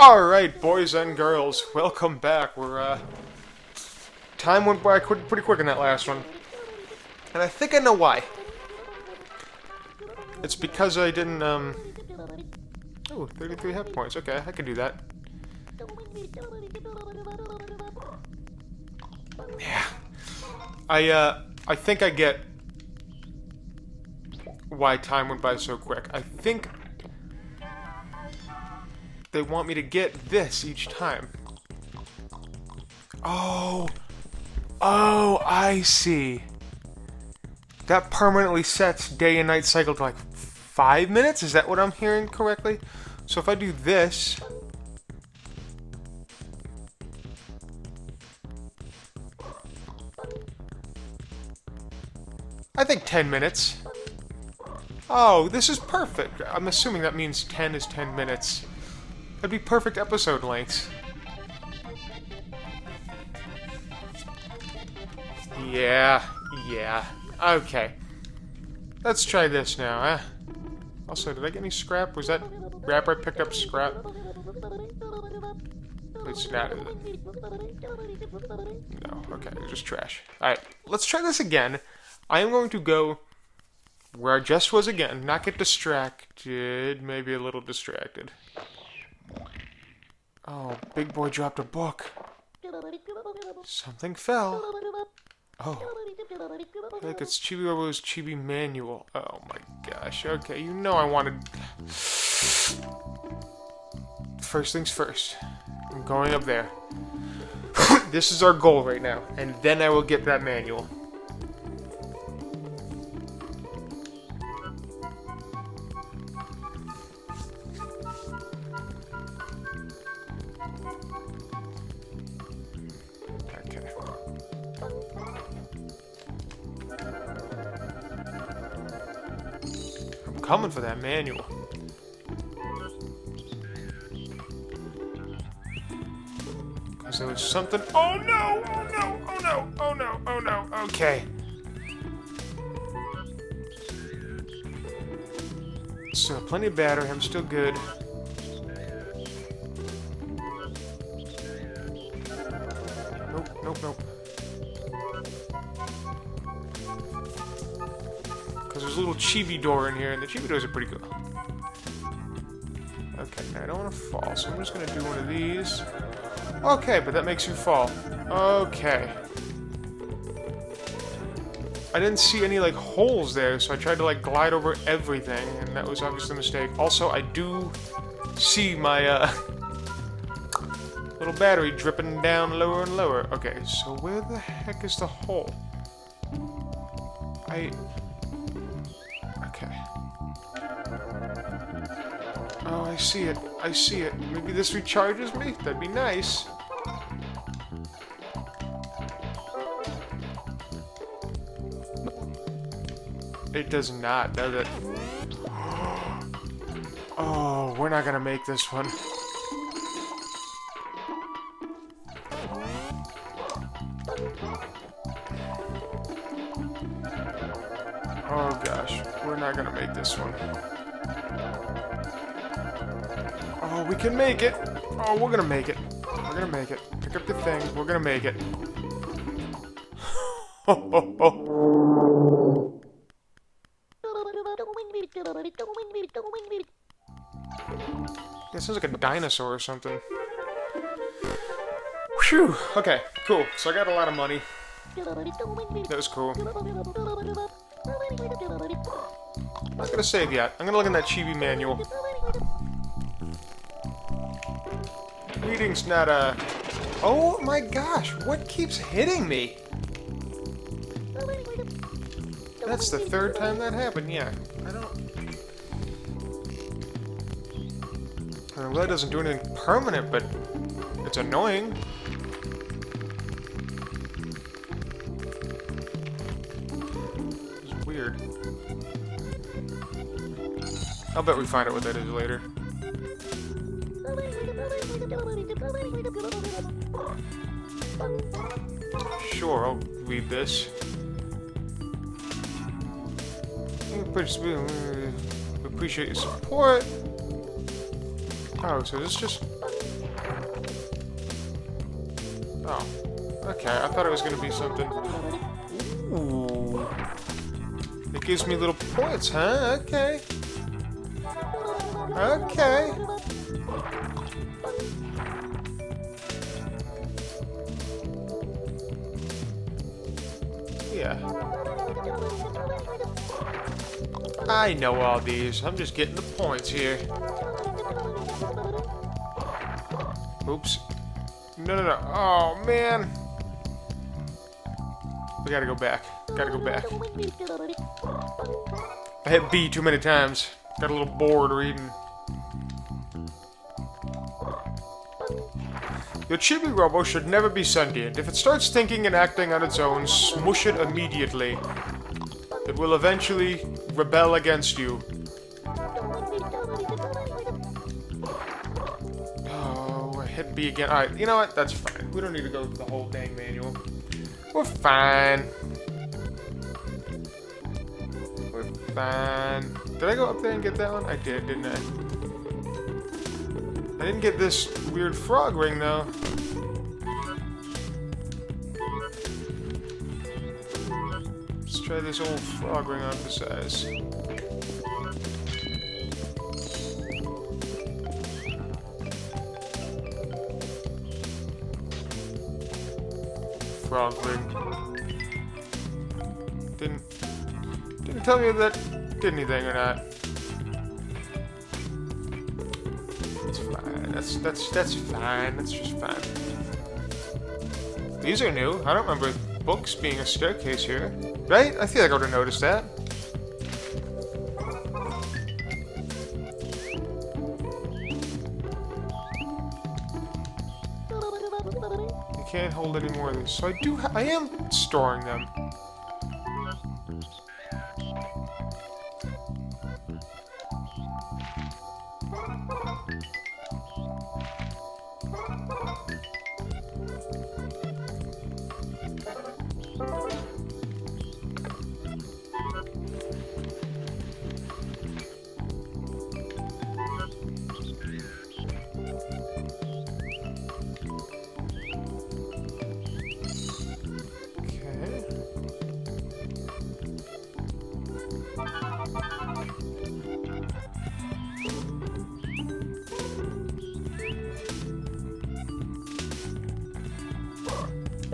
Alright, boys and girls, welcome back. Time went by pretty quick in that last one. And I think I know why. It's because I didn't, Oh, 33 hit points. Okay, I can do that. Yeah. I think I get why time went by so quick. I think they want me to get this each time. Oh, I see. That permanently sets day and night cycle to like 5 minutes? Is that what I'm hearing correctly? So if I do this... I think 10 minutes. Oh, this is perfect. I'm assuming that means 10 is 10 minutes. That'd be perfect episode lengths. Yeah. Okay. Let's try this now. Also, did I get any scrap? Was that wrapper I picked up scrap? It's not, is it? No, okay, it's just trash. Alright, let's try this again. I am going to go where I just was again, not get distracted, maybe a little distracted. Oh, big boy dropped a book. Something fell. Oh, look, it's Chibi-Robo's Chibi Manual. Oh my gosh, okay, you know I wanted... First things first, I'm going up there. This is our goal right now, and then I will get that manual. Coming for that manual. Because there was something. Oh no! Oh no! Oh no! Oh no! Oh no! Okay. So plenty of battery. I'm still good. Nope. There's a little chibi door in here, and the chibi doors are pretty cool. Okay, now I don't want to fall, so I'm just going to do one of these. Okay, but that makes you fall. Okay. I didn't see any, like, holes there, so I tried to, like, glide over everything, and that was obviously a mistake. Also, I do see my, little battery dripping down lower and lower. Okay, so where the heck is the hole? Okay. Oh, I see it. Maybe this recharges me? That'd be nice. It does not, does it? Oh, we're not gonna make this one. Oh gosh, we're not gonna make this one. Oh, we can make it! Oh, we're gonna make it. We're gonna make it. Pick up the thing. We're gonna make it. This sounds like a dinosaur or something. Whew! Okay, cool. So I got a lot of money. That was cool. I'm not gonna save yet. I'm gonna look in that Chibi manual. Reading's not a... Oh my gosh, what keeps hitting me? That's the third time that happened, yeah. I mean, well, that doesn't do anything permanent, but it's annoying. It's weird. I'll bet we find out what that is later. Sure, I'll read this. We appreciate your support. Oh, so this just... Oh. Okay, I thought it was gonna be something. Ooh. It gives me little points, huh? Okay. Okay. Yeah. I know all these. I'm just getting the points here. Oops. No, no, no. Oh, man. We gotta go back. Gotta go back. I hit B too many times. Got a little bored reading. Your Chibi-Robo should never be sentient. If it starts thinking and acting on its own, smush it immediately. It will eventually rebel against you. Oh, I hit B again. Alright, you know what? That's fine. We don't need to go through the whole dang manual. We're fine. We're fine. Did I go up there and get that one? I did, didn't I? I didn't get this weird frog ring, though. Let's try this old frog ring on the size. Frog ring. Didn't tell me if that did anything or not. It's fine. That's fine. That's just fine. These are new. I don't remember books being a staircase here. Right? I feel like I would have noticed that. You can't hold any more of these. So I am storing them.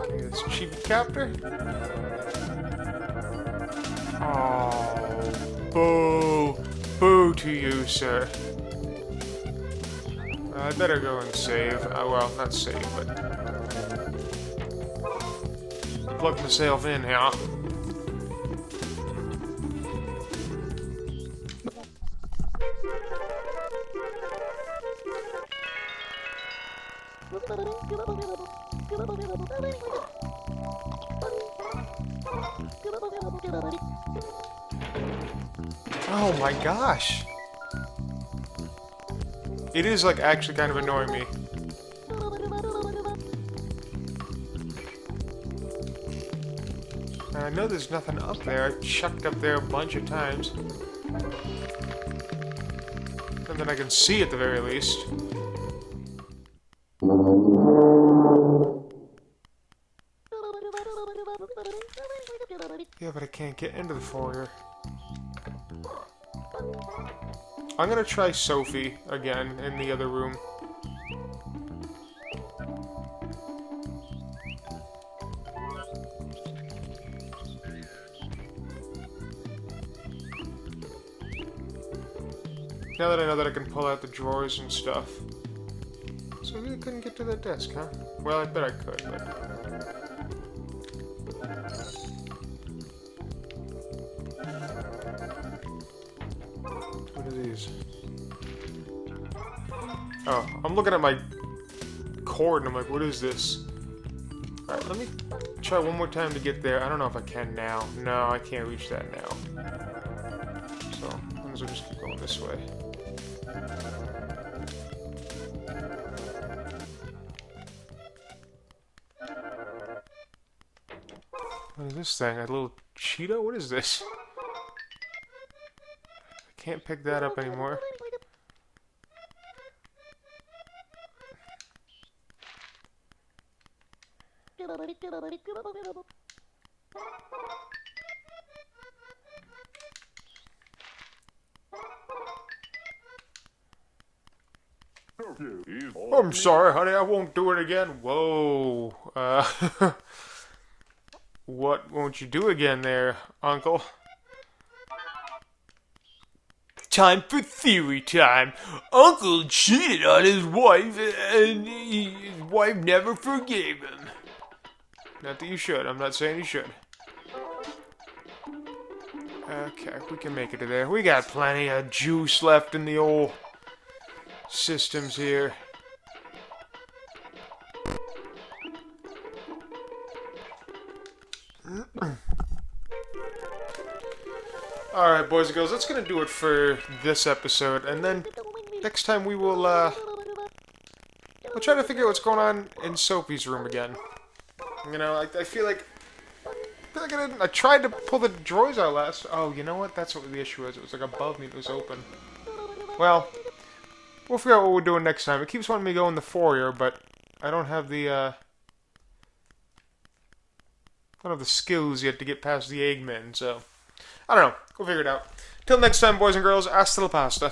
This Chibi-Copter. Oh, boo. Boo to you, sir. I better go and save. Well, not save, but plug myself in here. Oh my gosh. It is like actually kind of annoying me. And I know there's nothing up there. I've chucked up there a bunch of times. And then I can see at the very least. Yeah, but I can't get into the foyer. I'm gonna try Sophie again in the other room. Now that I know that I can pull out the drawers and stuff. So I really couldn't get to that desk, huh? Well, I bet I could, but... What are these? Oh, I'm looking at my cord and I'm like, what is this? Alright, let me try one more time to get there. I don't know if I can now. No, I can't reach that now. So, I might as well just keep going this way. What is this thing? A little Cheeto? What is this? I can't pick that up anymore. I'm sorry, honey, I won't do it again. Whoa. What won't you do again there, Uncle? Time for theory time. Uncle cheated on his wife, and his wife never forgave him. Not that you should. I'm not saying you should. Okay, we can make it to there. We got plenty of juice left in the old systems here. Alright, boys and girls, that's gonna do it for this episode, and then next time we will, we'll try to figure out what's going on in Sophie's room again. You know, I feel like I tried to pull the drawers out last. Oh, you know what? That's what the issue was. It was like above me. It was open. Well, we'll figure out what we're doing next time. It keeps wanting me to go in the foyer, but I don't have the skills yet to get past the Eggman. So I don't know. We'll figure it out. Till next time, boys and girls. Hasta la pasta.